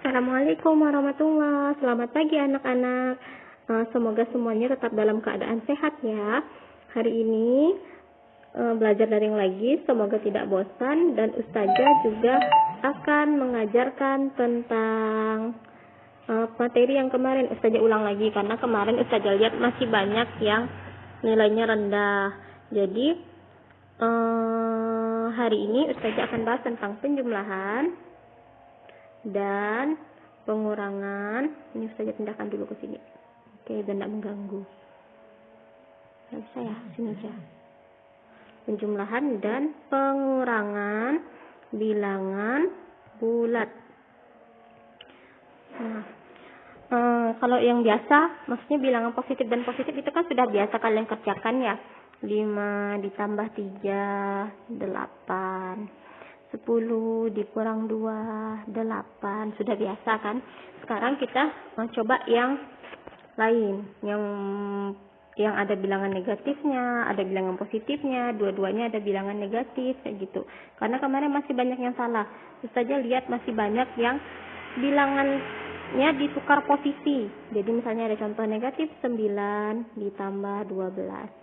Assalamualaikum warahmatullahi wabarakatuh. Selamat pagi anak-anak. Semoga semuanya tetap dalam keadaan sehat ya. Hari ini belajar daring lagi. Semoga tidak bosan dan Ustazah juga akan mengajarkan tentang materi yang kemarin. Ustazah ulang lagi karena kemarin Ustazah lihat masih banyak yang nilainya rendah. Jadi hari ini Ustazah akan bahas tentang penjumlahan dan pengurangan. Ini Ustazah pindahkan dulu ke sini. Oke, biar tidak mengganggu. Nggak bisa ya, sini aja. Penjumlahan dan pengurangan bilangan bulat. Nah, kalau yang biasa, maksudnya bilangan positif dan positif itu kan sudah biasa kalian kerjakan ya. 5 ditambah 3, 8. 10 dikurang 2, 8. Sudah biasa kan? Sekarang kita mau coba yang lain. Yang ada bilangan negatifnya, ada bilangan positifnya, dua-duanya ada bilangan negatif kayak gitu. Karena kemarin masih banyak yang salah. Ustazah lihat masih banyak yang bilangannya ditukar posisi. Jadi misalnya ada contoh negatif 9 ditambah 12.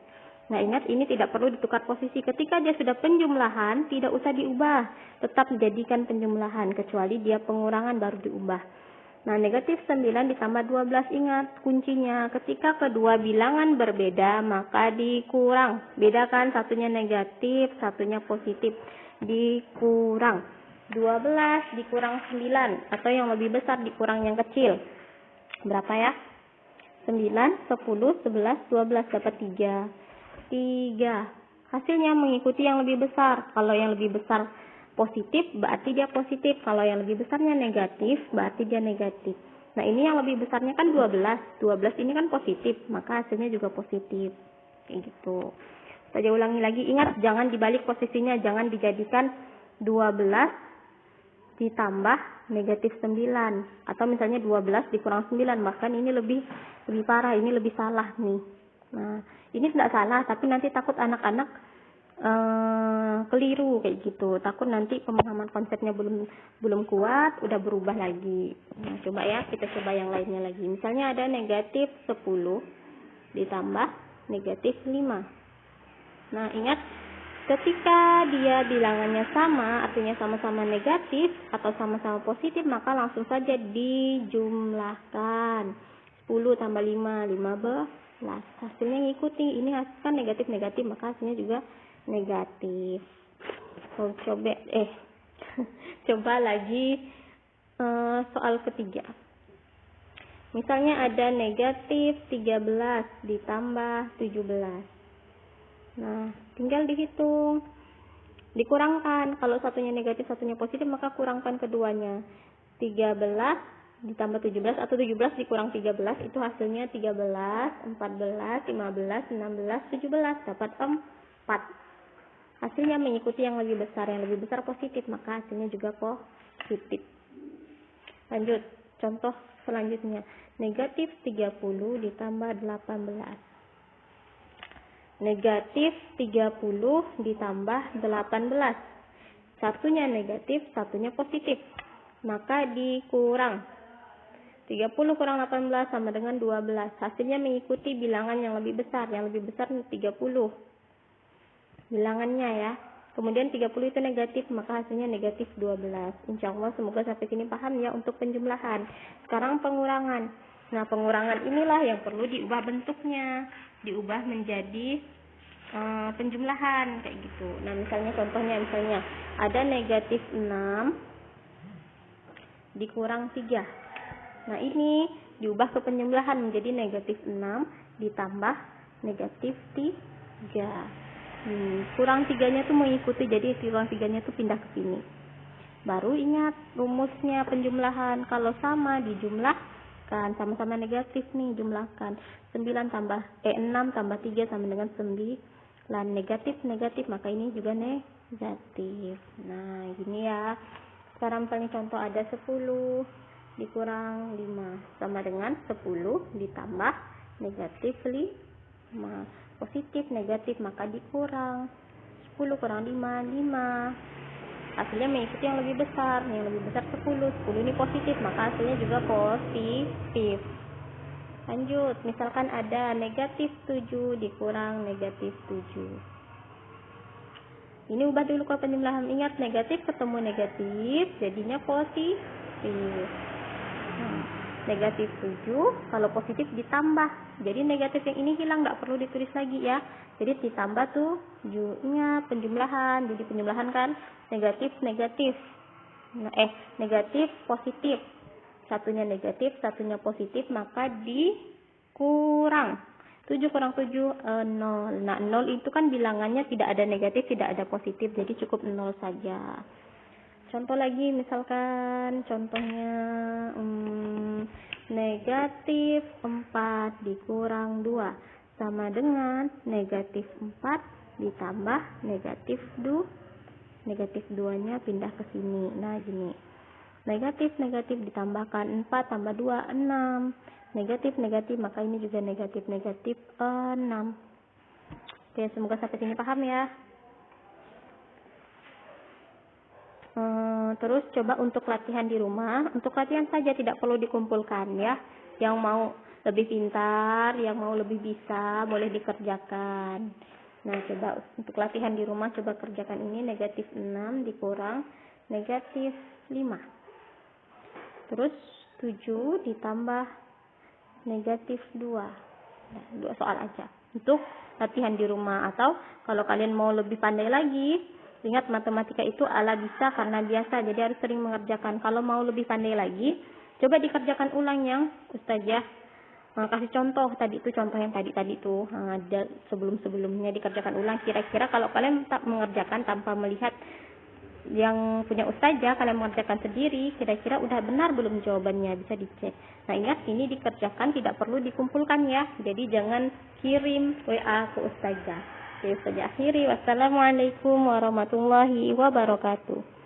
Nah, ingat ini tidak perlu ditukar posisi. Ketika dia sudah penjumlahan, tidak usah diubah. Tetap dijadikan penjumlahan, kecuali dia pengurangan baru diubah. Nah, negatif 9 ditambah 12, ingat kuncinya. Ketika kedua bilangan berbeda, maka dikurang. Bedakan, satunya negatif, satunya positif. Dikurang. 12 dikurang 9, atau yang lebih besar dikurang yang kecil. Berapa ya? 9, 10, 11, 12, dapat 3. Hasilnya mengikuti yang lebih besar. Kalau yang lebih besar positif, berarti dia positif. Kalau yang lebih besarnya negatif, berarti dia negatif. Nah, ini yang lebih besarnya kan 12. 12 ini kan positif, maka hasilnya juga positif. Kayak gitu. Saya ulangi lagi, ingat jangan dibalik posisinya, jangan dijadikan 12 ditambah negatif 9. Atau misalnya 12 dikurang 9, bahkan ini lebih parah, ini lebih salah nih. Nah, ini tidak salah, tapi nanti takut anak-anak keliru kayak gitu. Takut nanti pemahaman konsepnya belum kuat, udah berubah lagi. Nah, coba ya, kita coba yang lainnya lagi. Misalnya ada negatif 10 ditambah negatif 5. Nah, ingat, ketika dia bilangannya sama, artinya sama-sama negatif atau sama-sama positif, maka langsung saja dijumlahkan. 10 tambah 5, 15. Hasilnya ngikuti. Ini hasil kan negatif-negatif, maka hasilnya juga negatif. Coba lagi soal ketiga. Misalnya ada negatif 13 ditambah 17. Nah, tinggal dihitung. Dikurangkan. Kalau satunya negatif, satunya positif, maka kurangkan keduanya. 13 ditambah 17 atau 17 dikurang 13, itu hasilnya 13, 14, 15, 16, 17, dapat 4. Hasilnya mengikuti yang lebih besar. Yang lebih besar positif, maka hasilnya juga positif. Lanjut, contoh selanjutnya. Negatif 30 ditambah 18. Negatif 30 ditambah 18. Satunya negatif, satunya positif. Maka dikurang. 30 kurang 18 sama dengan 12. Hasilnya mengikuti bilangan yang lebih besar. Yang lebih besar 30. Bilangannya ya. Kemudian 30 itu negatif, maka hasilnya negatif 12. Insya Allah semoga sampai sini paham ya untuk penjumlahan. Sekarang pengurangan. Nah, pengurangan inilah yang perlu diubah bentuknya. Diubah menjadi penjumlahan kayak gitu. Nah, misalnya contohnya ada negatif 6 dikurang 3. Nah, ini diubah ke penjumlahan menjadi negatif 6 ditambah negatif 3. Kurang 3-nya tuh mengikuti, jadi kurang 3-nya tuh pindah ke sini. Baru ingat rumusnya penjumlahan. Kalau sama dijumlahkan, sama-sama negatif nih, jumlahkan. 6 tambah 3 sama dengan 9. Negatif, maka ini juga negatif. Nah, gini ya. Sekarang misalnya contoh ada 10 dikurang 5 sama dengan 10 ditambah negatif 5. Positif negatif maka dikurang. 10 kurang 5, 5. hasilnya mengikuti yang lebih besar. Yang lebih besar 10. 10 ini positif, maka hasilnya juga positif. Lanjut, misalkan ada negatif 7 dikurang negatif 7. Ini ubah dulu ke penjumlahan. Ingat, negatif ketemu negatif, jadinya positif. Negatif 7, kalau positif ditambah. Jadi negatif yang ini hilang, nggak perlu ditulis lagi ya. Jadi ditambah 7-nya penjumlahan. Jadi penjumlahan kan negatif, negatif. Negatif, positif. Satunya negatif, satunya positif, maka dikurang. 7 kurang 7, 0. Nah, 0 itu kan bilangannya tidak ada negatif, tidak ada positif. Jadi cukup 0 saja. Contoh lagi, misalkan contohnya negatif 4 dikurang 2 sama dengan negatif 4 ditambah negatif 2. Negatif 2-nya pindah ke sini. Nah, gini. Negatif ditambahkan 4 tambah 2, 6. Negatif, maka ini juga negatif 6. Oke, semoga sampai sini paham ya. Terus coba untuk latihan di rumah. Untuk latihan saja, tidak perlu dikumpulkan ya. Yang mau lebih pintar, yang mau lebih bisa, boleh dikerjakan. Nah, coba untuk latihan di rumah, coba kerjakan ini. Negatif 6 dikurang negatif 5. Terus 7 ditambah negatif 2. Nah, 2 soal aja. Untuk latihan di rumah. Atau kalau kalian mau lebih pandai lagi, ingat, matematika itu ala bisa karena biasa, jadi harus sering mengerjakan. Kalau mau lebih pandai lagi, coba dikerjakan ulang yang Ustazah kasih contoh tadi itu, contoh yang tadi itu sebelumnya dikerjakan ulang. Kira-kira kalau kalian tak mengerjakan tanpa melihat yang punya Ustazah, kalian mengerjakan sendiri, kira-kira udah benar belum jawabannya, bisa dicek. Nah, ingat, ini dikerjakan, tidak perlu dikumpulkan ya. Jadi jangan kirim WA ke Ustazah. Oke, Ustazah akhiri. Wassalamualaikum warahmatullahi wabarakatuh.